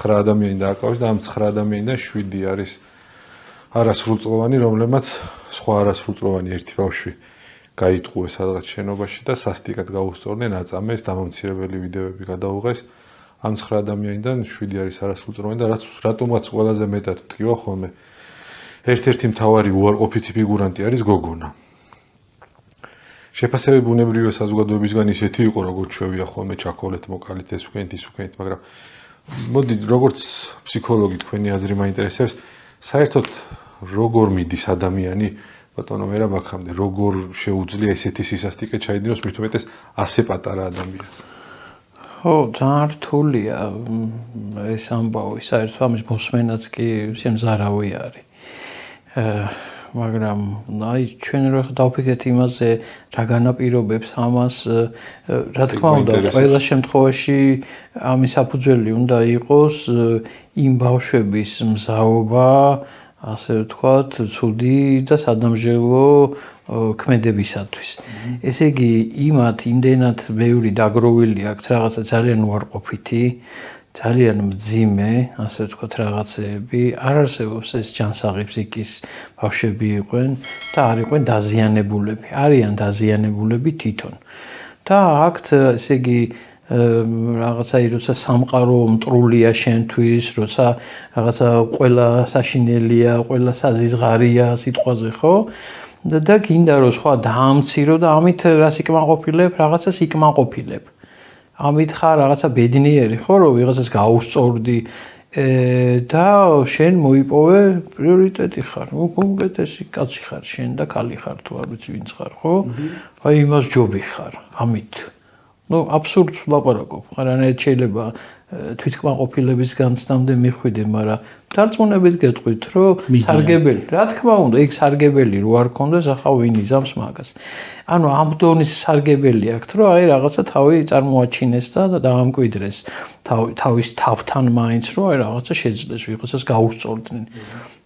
9 ადამიანი დააკავეს და ამ 9 ადამიანიდან 7 არის არასრულწლოვანი, რომლებმაც სხვა არასრულწლოვანი ერთი ბავშვი გაიტყუეს სადღაც შენობაში და სასტიკად გაუსწორდნენ, აწამეს, დამამცირებელი ვიდეოები გადაუღეს. ამ 9 ადამიანიდან 7 არის არასრულწლოვანი და რატომაც ყველაზე მეტად მტკივა ხოლმე ერთ-ერთი მთავარი უარყოფითი ფიგურანტი არის გოგონა. შეფასებები ბუნებრივი საზოგადოებისგან ისეთი იყო, როგორც ჩვევია ხოლმე ჩაქოლეთ, მოკალით, ეს უკენით, ის უკენით, მაგრამ მოდი, როგორც ფსიქოლოგი თქვენი აზრი მაინტერესებს, საერთოდ როგორ მიდის ადამიანი ბატონო მერაბ აქამდე, როგორ შეუძლია ესეთი სისასტიკე ჩაიდინოს, მით უმეტეს ასე პატარა ადამიანს. ხო, ძალიან რთულია ეს ამბავი, საერთოდ ამის მოსმენაც კი შემზარავი არის. მაგრამ აი ჩვენ რა დავფიქრეთ იმაზე რა განაპირობებს ამას რა თქმა უნდა ყველა შემთხვევაში ამის საფუძველი უნდა იყოს იმ ბავშვების მზაობა ასე ვთქვათ ცუდი და სადამჟელო ქმედებისათვის. ესე იგი იმათ იმდენად ბევრი დაგროვილი აქვს რაღაცა ძალიან უარყოფითი ძალიან მძიმე, ასე ვთქვათ, რაღაცეები, არ არსებობს ეს ჯანსაღი ფსიქის ბავშვები იყვნენ და არ იყვნენ დაზიანებულები. არიან დაზიანებულები თვითონ. და აქვთ, ესე იგი, რაღაცა როცა სამყარო მტრულია შენთვის, როცა რაღაცა ყველა საშინელია, ყველა საზიზღარია სიტყვაზე, ხო? და გინდა რომ სხვა დაამცირო და ამით რას იკმაყოფილებ, რაღაცას იკმაყოფილებ. ამით ხარ რაღაცა ბედნიერი ხო რომ ვიღაცას გაუსწორდი და შენ მოიპოვე პრიორიტეტი ხარ. უკეთესი კაცი ხარ შენ და ქალი ხარ თუ არ ვიცი ვინც ხარ ხო? აი იმას ჯობი ხარ ამით. აბსურდს ვლაპარაკობ. არანაირად შეიძლება თვითკმაყოფილების განცდამდე მიხვიდე, მაგრამ დარწმუნებით გეტყვით, რომ სარგებელი, რა თქმა უნდა, იქ სარგებელი რო არ კონდეს, ახლა ვინ იზამს მაგას. ანუ ამ დონის სარგებელი აქვს, რომ აი რაღაცა თავი წარმოაჩინეს და დაამკვიდრეს თავის თავთან მაინც, რომ აი რაღაცა შეძლეს ვიღაცას გაუსწორდნენ.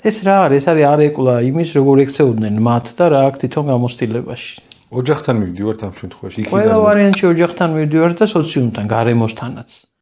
ეს რა არის? ეს არის არეკლა იმის, როგორ ექცეოდნენ მათ და რა აქვს თვითონ გამოცდილებაში. ოჯახთან მივდივართ ამ შემთხვევაში. ყველა ვარიანტში ოჯახთან მივდივართ და სოციუმთან, გარემოსთანაც.